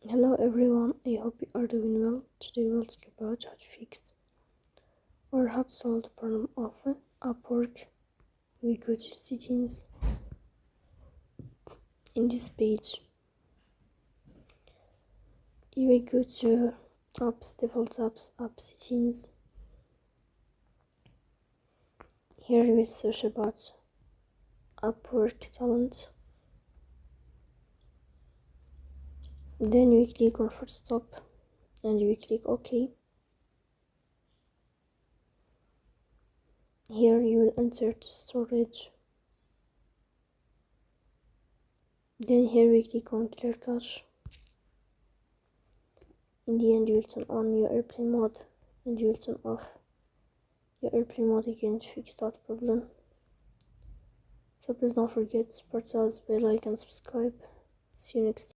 Hello everyone, I hope you are doing well. Today we'll talk about how to fix or how to solve the problem of Upwork. We go to settings. In this page, you will go to apps, default apps, app settings. Here you will search about Upwork talent. Then you click on first stop and you click OK. Here you will enter to storage. Then here we click on clear cache. In the end you will turn on your airplane mode and you will turn off your airplane mode again to fix that problem. So please don't forget to support us by like and subscribe. See you next time.